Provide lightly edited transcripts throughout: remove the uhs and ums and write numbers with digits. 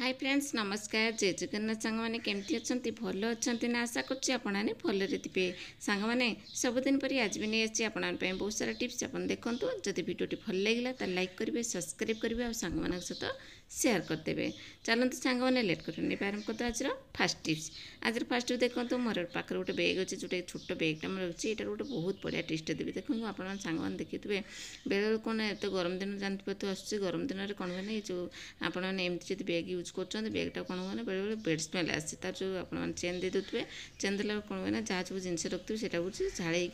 Hi friends नमस्कार जय जगन्नाथ सांग मैंने केमती अच्छा भल अच्छा ना आशा करछि आपने भलरे थे सांग मैंने सबुदिन पर आज भी नहीं आसी आपंप बहुत सारा टिप्स आप देखूँ जदि भिडियोटी भल लगे तो लाइक करेंगे सब्सक्राइब करेंगे और सांग मान सहित सेयार करदे। चलते सांग मैंने लेट कर आरम्भ करते आज फास्ट टिप्स। आज फास्ट देखो मोर पाखे गोटे बैग अच्छे जोटे छोट बैगटा मैं रखी ये गोटे बहुत बढ़िया टिप्स देवी देखो आप सांग मैंने देखिए बेले कौन एत गरम दिन जानते तो आसूँ गरम दिन में कौन मैंने जो आपने जब बैग यूज कर बैगटा कौन मैंने बेले बेले बेड स्मेल आसे तार जो आप चेन दे देते चेन देला कौन मैंने जहाँ सब जिन रखिए से झाड़ी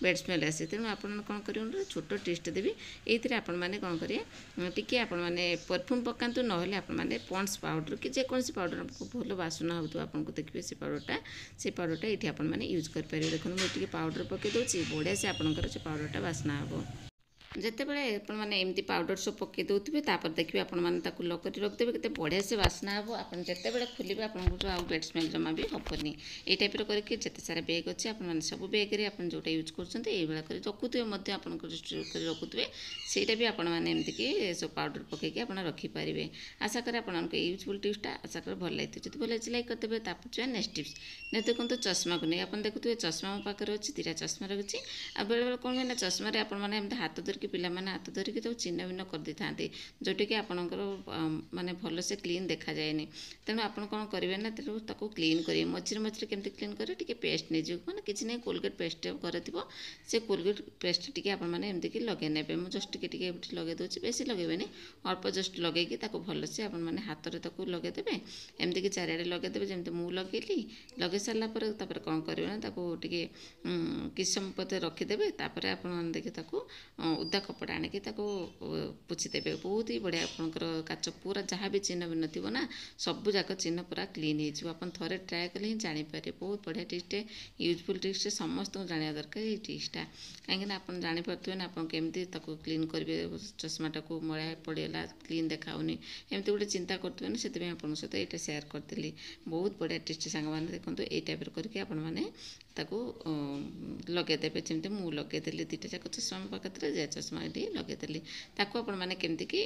बेड स्मेल आसे तेणु आप कौन करेंगे छोट टिप्स देवी ये आप कौन करेंगे टी आपने परफ्यूम पकातु ना आपने पॉन्ड्स पाउडर कि जेकोसी पाउडर आपको भल बासना हो आपको देखिए से पाउडरटा ये आपने यूज करेंगे। देखो मुझे पाउडर पकई दूसरी बढ़िया से आपंकर से पाउडरटा बासना हे जितेबाला आपने एमती पाउडर सब पकई देते देखिए आपको लक कर रखिदेवे केते बढ़िया से बासना हे आप जितेबाला खोलेंगे आपको आउ बेड स्मेल जमा भी हेनी ये टाइप करके जिते सारा बैग अच्छे आपने सब बैग्रे आप जोटा यूज कर रखुवे रखुवे ସେଇଟା ବି ଆପଣମାନେ ଏମିତିକି ସବୁ ପାଉଡ଼ର ପକାଇକି ଆପଣ ରଖିପାରିବେ। ଆଶା କରେ ଆପଣଙ୍କ ୟୁଜଫୁଲ୍ ଟିପ୍ସଟା ଆଶା କରେ ଭଲ ଲାଗିଥିବ। ଯଦି ଭଲ ହେଇଛି ଲାଇକ୍ କରିଦେବେ। ତାପରେ ଯିବା ନେକ୍ସଟ ଟିପ୍ସ। ନେକ୍ସଟ ଦେଖନ୍ତୁ ଚଷମାକୁ ନେଇ ଆପଣ ଦେଖୁଥିବେ ଚଷମା ମୋ ପାଖରେ ଅଛି ଦୁଇଟା ଚଷମା ରଖିଛି। ଆଉ ବେଳେବେଳେ କ'ଣ ହୁଏ ନା ଚଷମାରେ ଆପଣମାନେ ଏମିତି ହାତ ଧରିକି ପିଲାମାନେ ହାତ ଧରିକି ତାକୁ ଚିହ୍ନ ଭିନ୍ନ କରିଦେଇଥାନ୍ତି ଯେଉଁଟାକି ଆପଣଙ୍କର ମାନେ ଭଲସେ କ୍ଲିନ୍ ଦେଖାଯାଏନି। ତେଣୁ ଆପଣ କ'ଣ କରିବେ ନା ତେଣୁ ତାକୁ କ୍ଲିନ୍ କରିବେ। ମଝିରେ ମଝିରେ କେମିତି କ୍ଲିନ୍ କରିବେ ଟିକେ ପେଷ୍ଟ ନେଇଯିବ ମାନେ କିଛି ନାହିଁ କୋଲଗେଟ୍ ପେଷ୍ଟ କରିଥିବ ସେ କୋଲଗେଟ୍ ପେଷ୍ଟ ଟିକେ ଆପଣମାନେ ଏମିତିକି ଲଗାଇ ନେବେ। ମୁଁ ଜଷ୍ଟ ଟିକେ ଲଗାଇ ଦେଉଛି ବେଶୀ ଲଗାଇବେନି ଅଳ୍ପ ଜଷ୍ଟ ଲଗାଇକି ତାକୁ ଭଲସେ ଆପଣମାନେ ହାତରେ ତାକୁ ଲଗାଇଦେବେ ଏମିତିକି ଚାରିଆଡ଼େ ଲଗାଇଦେବେ ଯେମିତି ମୁଁ ଲଗାଇଲି। ଲଗାଇ ସାରିଲା ପରେ ତାପରେ କ'ଣ କରିବେ ନା ତାକୁ ଟିକେ କିଛି ସମୟ ପରେ ରଖିଦେବେ। ତାପରେ ଆପଣମାନେ ଦେଖି ତାକୁ ଓଦା କପଡ଼ା ଆଣିକି ତାକୁ ପୋଛିଦେବେ। ବହୁତ ହି ବଢ଼ିଆ ଆପଣଙ୍କର କାଚ ପୁରା ଯାହା ବି ଚିହ୍ନ ଭିନ୍ନ ଥିବ ନା ସବୁଯାକ ଚିହ୍ନ ପୁରା କ୍ଲିନ୍ ହେଇଯିବ। ଆପଣ ଥରେ ଟ୍ରାଏ କଲେ ହିଁ ଜାଣିପାରିବେ। ବହୁତ ବଢ଼ିଆ ଟିପ୍ସଟେ ୟୁଜଫୁଲ୍ ଟିପ୍ସଟେ ସମସ୍ତଙ୍କୁ ଜାଣିବା ଦରକାର ଏଇ ଟିପ୍ସଟା କାହିଁକିନା ଆପଣ ଜାଣିପାରୁଥିବେ ନା ଆପଣ କେମିତି ତାକୁ କ୍ଲିନ୍ କରିବେ। ଚଷମାଟାକୁ ମଇଳା ପଡ଼ିଗଲା କ୍ଲିନ୍ ଦେଖାଉନି ଏମିତି ଗୋଟେ ଚିନ୍ତା କରୁଥିବେ ନା ସେଥିପାଇଁ ଆପଣଙ୍କ ସହିତ ଏଇଟା ସେୟାର କରିଥିଲି। ବହୁତ ବଢ଼ିଆ ଟିପ୍ସ ସାଙ୍ଗମାନେ ଦେଖନ୍ତୁ ଏଇ ଟାଇପ୍ର କରିକି ଆପଣମାନେ ତାକୁ ଲଗାଇଦେବେ ଯେମିତି ମୁଁ ଲଗାଇଦେଲି ଦୁଇଟା ଯାକ ଚଷମା ମୋ ପାଖରେ ଯେ ଚଷମା ଏଠି ଲଗାଇଦେଲି। ତାକୁ ଆପଣମାନେ କେମିତିକି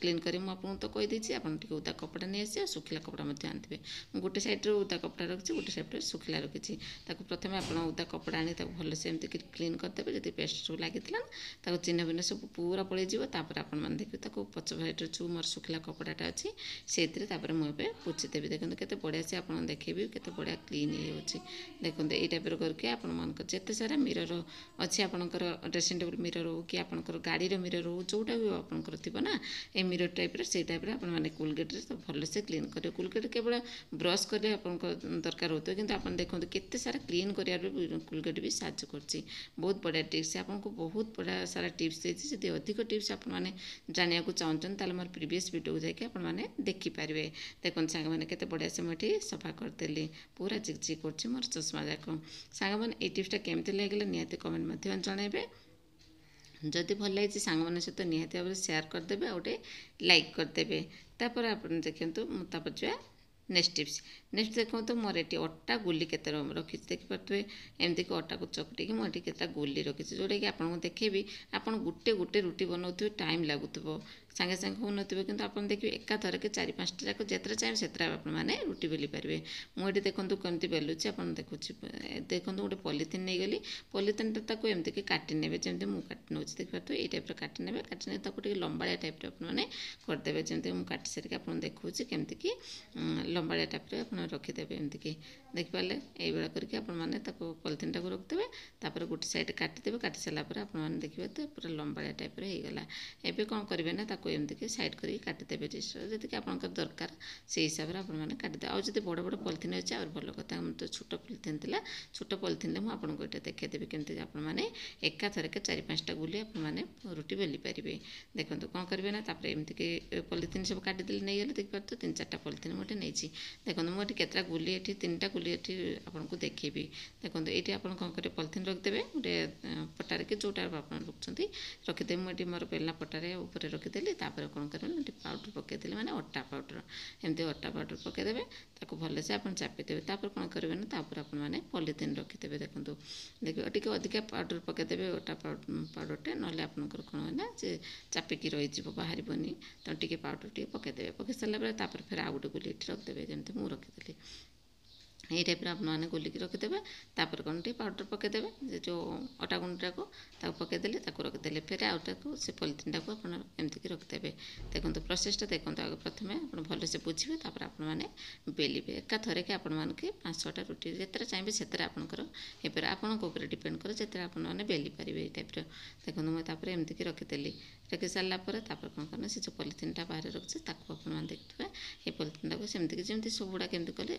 କ୍ଲିନ୍ କରି ମୁଁ ଆପଣଙ୍କୁ ତ କହିଦେଇଛି। ଆପଣ ଟିକେ ଓଦା କପଡ଼ା ନେଇ ଆସିବେ ଆଉ ଶୁଖିଲା କପଡ଼ା ମଧ୍ୟ ଆଣିଥିବେ। ମୁଁ ଗୋଟେ ସାଇଡ଼୍ରେ ଓଦା କପଡ଼ା ରଖିଛି ଗୋଟେ ସାଇଡ଼୍ରେ ଶୁଖିଲା ରଖିଛି। ତାକୁ ପ୍ରଥମେ ଆପଣ ଓଦା କପଡ଼ା ଆଣି ତାକୁ ଭଲସେ ଏମିତିକି କ୍ଲିନ୍ କରିଦେବେ। ଯଦି ପେଷ୍ଟ ସବୁ ଲାଗିଥିଲା ତାକୁ ଚିହ୍ନ ଭିନ୍ନ ସବୁ ପୁରା ପଳାଇଯିବ। ତାପରେ ଆପଣମାନେ ଦେଖିବେ ତାକୁ ପଛ ସାଇଡ଼୍ରେ ଯେଉଁ ମୋର ଶୁଖିଲା କପଡ଼ାଟା ଅଛି ସେଇଥିରେ ତାପରେ ମୁଁ ଏବେ ପୋଛିଦେବି। ଦେଖନ୍ତୁ କେତେ ବଢ଼ିଆ ସେ ଆପଣ ଦେଖେଇବି କେତେ ବଢ଼ିଆ କ୍ଲିନ୍ ହେଇଯାଉଛି। ଦେଖନ୍ତୁ ଏଇ ଟାଇପ୍ର କରିକି ଆପଣମାନଙ୍କର ଯେତେ ସାରା ମିରର ଅଛି ଆପଣଙ୍କର ଡ୍ରେସିଂ ଟେବୁଲ୍ ମିରର ହେଉ କି ଆପଣଙ୍କର ଗାଡ଼ିର ମିରର ହେଉ ଯେଉଁଟା ବି ଆପଣଙ୍କର ଥିବ ନା ଏ ମିରର ଟାଇପ୍ର ସେଇ ଟାଇପ୍ରେ ଆପଣମାନେ କୋଲଗେଟ୍ରେ ଭଲସେ କ୍ଲିନ୍ କରିବେ। କୋଲଗେଟ୍ କେବଳ ବ୍ରସ୍ କଲେ ଆପଣଙ୍କ ଦରକାର ହେଉଥିବ କିନ୍ତୁ ଆପଣ ଦେଖନ୍ତୁ କେତେ ସାରା କ୍ଲିନ୍ କରିବାରେ କୋଲଗେଟ୍ ବି ସାହାଯ୍ୟ କରୁଛି। ବହୁତ ବଢ଼ିଆ ଟିପ୍ସ ଆପଣଙ୍କୁ ବହୁତ ବଢ଼ିଆ ସାରା ଟିପ୍ସ ଦେଇଛି। ଯଦି ଅଧିକ ଟିପ୍ସ ଆପଣମାନେ ଜାଣିବାକୁ ଚାହୁଁଛନ୍ତି ତାହେଲେ ମୋର ପ୍ରିଭିୟସ୍ ଭିଡ଼ିଓକୁ ଯାଇକି ଆପଣମାନେ ଦେଖିପାରିବେ। ଦେଖନ୍ତୁ ସାଙ୍ଗମାନେ କେତେ ବଢ଼ିଆ ସେ ମୁଁ ଏଠି ସଫା କରିଦେଲି ପୁରା ଚିକଚିକ୍ କରୁଛି ମୋର ଚଷମା ଯାକ। ସାଙ୍ଗମାନେ ଏଇ ଟିପ୍ସଟା କେମିତି ଲାଗିଲା ନିହାତି କମେଣ୍ଟ ମାଧ୍ୟମରେ ଜଣାଇବେ। ଯଦି ଭଲ ଲାଗିଛି ସାଙ୍ଗମାନଙ୍କ ସହିତ ନିହାତି ଭାବରେ ସେୟାର କରିଦେବେ ଆଉ ଗୋଟେ ଲାଇକ୍ କରିଦେବେ। ତାପରେ ଆପଣ ଦେଖନ୍ତୁ ମୁଁ ତାପରେ ଯିବା ନେକ୍ସଟ ଟିପ୍ସ। ନେକ୍ସଟ ଦେଖନ୍ତୁ ମୋର ଏଠି ଅଟା ଗୁଲି କେତେ ରଖିଛି ଦେଖିପାରୁଥିବେ। ଏମିତିକି ଅଟାକୁ ଚକଟିକି ମୁଁ ଏଠି କେତେଟା ଗୁଲି ରଖିଛି ଯେଉଁଟାକି ଆପଣଙ୍କୁ ଦେଖେଇବି। ଆପଣ ଗୋଟେ ରୁଟି ବନାଉଥିବେ ଟାଇମ୍ ଲାଗୁଥିବ ସାଙ୍ଗେ ସାଙ୍ଗେ ହେଉନଥିବ କିନ୍ତୁ ଆପଣ ଦେଖିବେ ଏକାଥରକେ 4-5ଟା ଯାକ ଯେତେଟା ଚାହିଁବେ ସେଥିରେ ଆପଣମାନେ ରୁଟି ବେଲି ପାରିବେ। ମୁଁ ଏଠି ଦେଖନ୍ତୁ କେମିତି ବେଲୁଛି ଆପଣ ଦେଖୁଛି। ଦେଖନ୍ତୁ ଗୋଟେ ପଲିଥିନ୍ ନେଇଗଲି ପଲିଥିନ୍ଟା ତାକୁ ଏମିତିକି କାଟି ନେବେ ଯେମିତି ମୁଁ କାଟି ନେଉଛି ଦେଖିପାରୁଥିବେ ଏଇ ଟାଇପ୍ର କାଟି ନେବେ। କାଟି ନେବେ ତାକୁ ଟିକେ ଲମ୍ବାଳିଆ ଟାଇପ୍ର ଆପଣମାନେ କରିଦେବେ ଯେମିତି ମୁଁ କାଟି ସାରିକି ଆପଣଙ୍କୁ ଦେଖାଉଛି କେମିତିକି ଲମ୍ବାଳିଆ ଟାଇପ୍ର ଆପଣ ରଖିଦେବେ ଏମିତିକି ଦେଖିପାରିଲେ। ଏଇଭଳିଆ କରିକି ଆପଣମାନେ ତାକୁ ପଲିଥିନ୍ଟାକୁ ରଖିଦେବେ। ତାପରେ ଗୋଟେ ସାଇଡ଼୍ କାଟିଦେବେ। କାଟି ସାରିଲା ପରେ ଆପଣମାନେ ଦେଖିବେ ତ ପୁରା ଲମ୍ବାଳିଆ ଟାଇପ୍ର ହେଇଗଲା। ଏବେ କ'ଣ କରିବେ ନା ତାକୁ ଏମିତିକି ସାଇଡ଼୍ କରିକି କାଟିଦେବେ ଯେତିକି ଆପଣଙ୍କର ଦରକାର ସେଇ ହିସାବରେ ଆପଣମାନେ କାଟିଦେବେ। ଆଉ ଯଦି ବଡ଼ ବଡ଼ ପଲିଥିନ୍ ଅଛି ଆହୁରି ଭଲ କଥା। ଆମର ତ ଛୋଟ ପଲିଥିନ୍ ଥିଲା ଛୋଟ ପଲିଥିନ୍ରେ ମୁଁ ଆପଣଙ୍କୁ ଏଇଟା ଦେଖାଇଦେବି କେମିତି ଆପଣମାନେ ଏକାଥରକେ 4-5ଟା ଗୁଲି ଆପଣମାନେ ରୁଟି ବେଲି ପାରିବେ। ଦେଖନ୍ତୁ କ'ଣ କରିବେ ନା ତାପରେ ଏମିତିକି ପଲିଥିନ୍ ସବୁ କାଟିଦେଲେ ନେଇଗଲେ ଦେଖିପାରୁଥିବେ 3-4ଟା ପଲିଥିନ୍ ମୁଁ ଏଠି ନେଇଛି। ଦେଖନ୍ତୁ ମୁଁ ଏଠି କେତେଟା ଗୁଲି ଏଠି 3ଟା ଗୁଲି ଏଠି ଆପଣଙ୍କୁ ଦେଖେଇବି। ଦେଖନ୍ତୁ ଏଇଠି ଆପଣ କ'ଣ କରିବେ ପଲିଥିନ୍ ରଖିଦେବେ ଗୋଟେ ପଟାରେ କି ଯେଉଁଟା ଆପଣ ରଖୁଛନ୍ତି ରଖିଦେବେ। ମୁଁ ଏଠି ମୋର ବେଲନା ପଟାରେ ଉପରେ ରଖିଦେଲି। पकेदेली कौन करेंगे पाउडर पकेदेली माने अटा पाउडर एमती अटा पाउडर पकेदेवे ताको भलसे आप चापिदेवे कौन करेंगे ना आपने पॉलिथिन रखिदेवे देखो देखिए टी अधिका पाउडर पकेदेवे अटा पाउडरटे ना आपंकर कौन है ना से चापिकी रही बाहरनी तो टी पाउडर टी पकेदेवे पकई सारापर फिर आउ गोटे गुली रखिदेवे जमी मुझे रखिदेली यही टाइप आपने गोलिकी रखिदेवे कौन टी पाउडर पकेदेवे जो अटा गुंडा को पकेदेले रखिदेले फिर आउटा से पॉलिथिन टाक एमती रखिदेवे देखो प्रोसेसटा देखो आगे प्रथम आप भलसे बुझे आपने बेलिबे एका थरे कि आपण मानके 5-6टा रुटी जिते चाहिए से आपंकर होपर आपंकर डिपेंड करे जिते आपने बेली पारे ये टाइप देखो मुझे एमती रखिदेली रखी सारापर कौन करना से जो पॉलिथिनटा बाहर रखिए आपने देखिए ये पॉलिथिन टाक सेमती जमी सबुड़ा केमती कले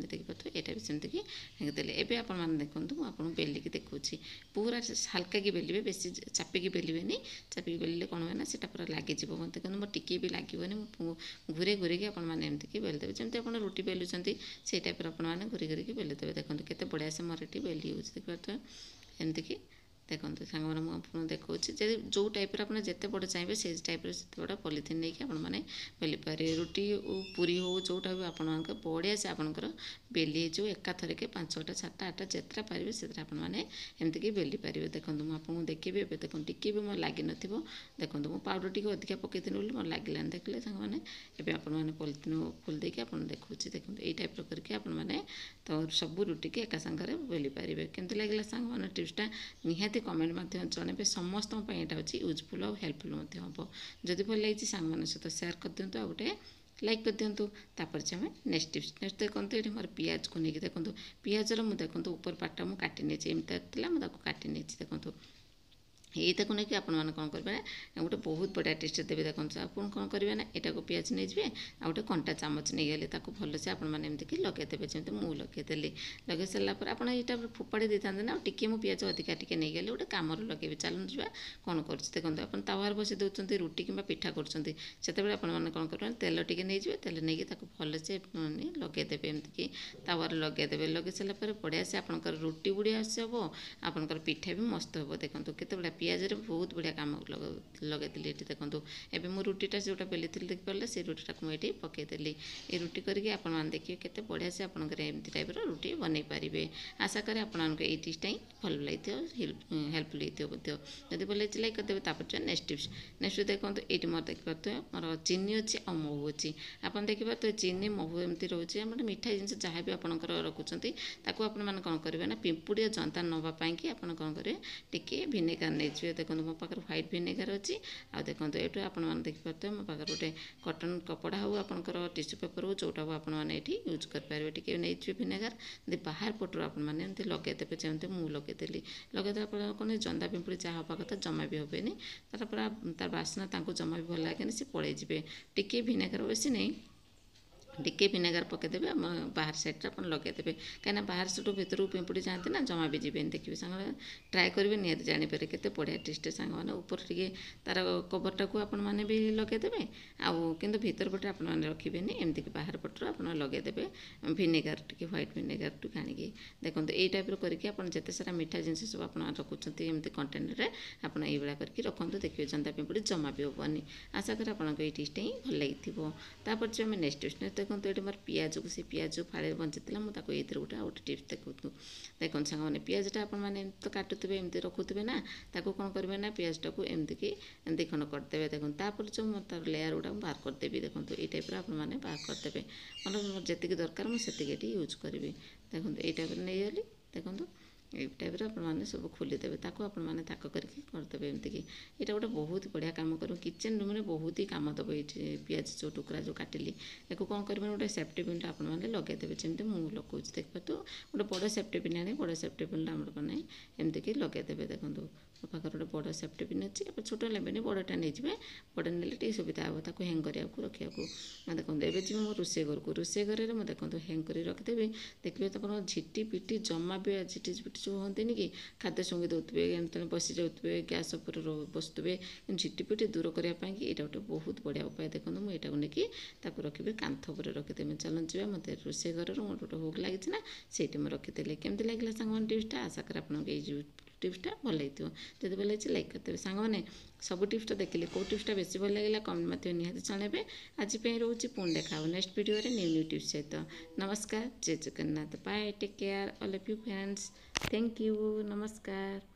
देखिए यहाँ भी सेमती रखिदेले एवं आपने देखूँ मुझे बेलिकी देखुची पूरा हल्का की बेलिए बेसी चापिकी बेलिए चापिकी बेलिले कौन हुए ना से पूरा लगे देखो मोर टिके भी लगे घूरे घूरिकी आपमती बेलिदेवे जमी आप रुटी बेलुंट से टाइप आपने घूरी घूरिकी बेलिदेवे देखो केते बढ़िया से मोर ये बेली हो देखिए एमती देखो सांग मैंने मुझे देखा जो टाइप आप जिते बड़ चाहिए से टाइप से बड़ा पॉलिथिन नहीं कि आपने बेली पारे रुटी पूरी हो जोटा भी आप बढ़िया से आपंकर बेली जो एका थरे के 5-6टा 7टा 8टा जितना पारे से आपने एमती बेली पारे देखो मुझे देखी देखो टिके भी मोर लगी न देखो मुझे पाउडर टी अधिका पकई बोली मोर लगे देखिए सांग मैंने आपने पॉलिथिन खोल देकी आप देखुँ देखो ये टाइप करके आपने तो सब रुटी की एका सांगे बेली पारे केमती लगे सांग मैंने टिप्सटा निहाती कमेंट मध्य जनइबे समस्त यहाँ हूँ यूजफुल और हेल्पफुल हम जदि भल लगी सांग मान सहित सेयार कर दिंतु आ गए लाइक कर दिंतु तापर आम नेक्स्ट टिप्स नेक्स्ट देखो ये मोर पियाज को लेकिन देखो पियाजर मुझे देखो ऊपर पार्टा मुझे काटी नहीं एमती मुझे काटी नहीं देखो यही को लेकिन आपने कौन करेंगे ना गोटे बहुत बढ़िया टेस्ट देवे देखो आप कौन करेंगे ना यहाँ को पियाज नहीं जाए आ गए कंटा चामच नहीं गले भलसे आपमती लगेदेवे जमी मुझे लगेदेली लगे सारापर आप फोपाड़ी दे था ना टी मो पियाज अधिका टी नहीं गले गोटे कम लगे चलू जा कौन कर देखो आप तावार बसई दौरान रुटी कि पिठा करते आपने कौन करेंगे तेल टी नहीं जाए तेल नहीं भलसे लगेदेवे एमती तावार लगेदेवे लगे सारापर बढ़िया से आपंकर रुटी बढ़िया से हम आपंकर पिठा भी मस्त हे देखो केते बढ़िया पियाज बहुत बढ़िया कम लगेदी ये देखो एवं मो रुटीटा जोटा बेली देखिए से रुटीटा मुझे पकईदेली ये रुटी करके आपने देखिए केते बढ़िया से आपंकर एमती टाइप रुटी बनई पारे आशा करें आपको ये टिप्सटा ही भल लगी हेल्पफुल होती जब भल लगी लाइक करदेवे तापर नेक्स्ट टिप्स नेक्स्ट देखो ये मोर देखिए मोर चीनी अच्छी और महू अच्छी आप देखिए तो चीनी महू एमती रोचे आम मिठा जिन जहाँ भी आपंकर रखुच्च आपने कौन करेंगे ना पिंपुड़िया जंता नापी आप कौन करेंगे टी भिनेगार नहीं देखो मो पाखे व्हाइट भिनेगार अच्छी आ देखो ये आपने देखिए मो पाखे गोटे कटन कपड़ा हो आपंकर टिश्यू पेपर हो जोटा आपने ये यूज करेंगे टी नहीं भिनेगार बाहर पटू आपने लगेदेवे जमी मुझे लगेदेली लगेदे कौन जंदा पिंपुड़ी जहाँ हवा कथा जमा भी हेनी तार बास्ना जमा भी भल लगे सी पलैजे टी भिनेगार बेसी नहीं टिके भिनेगार पकईदेवे बाहर साइड आप लगेदेवे कहीं बाहर से भर पिंपुड़ी जाती ना जमा भी जीवन देखिए सांग ट्राए करेंगे निहती जानीपारे के बढ़िया टेस्ट सांग मैंने ऊपर टी तार कवरटा को आपने भी लगेदेवे आउ कि भर पटे आपने रखिए एमती बाहर पटर आप लगेदेवे भिनेगार टी व्हाइट भिनेगार टू आनिकी देखो ये टाइप करके आप जिते सारा मिठा जिनस सब आप रखुच्च एमती कंटेनर आप ये करके रखु देखिए जंता पिंपुड़ी जमा भी हेनी आशा करें आपको ये टिप्सटा ही भल लगी जो आम नेक्स्ट टिप्स देखो ये मोर पियाज को से पियाज फाड़े बंची मुझे ये गोटे गोटे टिप्स देखो देखो सांग मैंने पियाजटा आपने तो काटुवे एमती रखुवे ना कौन करेंगे ना पियाजटा को एमती कि दिखंड करदेवे देखो तापर जो तार लेयर गुड़ा बाहर करदेवी देखो ये टाइप आपने बाहर करदेवे मतलब जी दरकार मुझे यूज करी देखो ये टाइप नहीं गली देखो ये टाइप आपने सब खोलीदेवे आपने ताक करदेवे एमती कि यहाँ गोटे बहुत बढ़िया कम कर किचेन रूम में बहुत ही कम दब ये पियाज जो टुकड़ा जो काटिली या कौन करेंगे गोटे सेफ्टी पिन आपने लगेदेवे जमी मुझे लगुच देखिए तो गोटे बड़ सेफ्टी पिन आने बड़ सेफ्टी पिन मैंने एमती कि लगेदेवे देखो मो पाखे गोटे बड़ सेफ्टी पिन अच्छी छोट नेबे बड़टा नहीं जाए बड़ ने सुविधा हे ताको हैंग करा रखा देखो एवं जी मो रोषे घर को रोषे घर में देखो हैंग कर रखिदेवी देखिए तो झिटी पिटी जमा भी झिटी पिटी जो हमें कि खाद्य शुंगी दौरे बसी जाऊे गैस उपर बसुवे झिटी पिटी दूर करने यहाँ गोटे बहुत बढ़िया उपाय देखो मुझे यहाँ नहीं रखी कांथ पर रखिदेवी चलन जी मत रोषे घर मोटे गोटे हुक लगी ना से रखिदेली केमती लगे सांग टिप्सटा आशा कर आपको टिप्सटा भल लगी जब भल लगी लाइक करते सांगने सब टिप्सटा देखिले कौ टिप्सटा बेसी भल लगे कमेंट मत निहाती जनइबे आज रोचे पुणी देखा next video new new tips सहित नमस्कार जय Jagannath bye take care all of you friends thank you नमस्कार।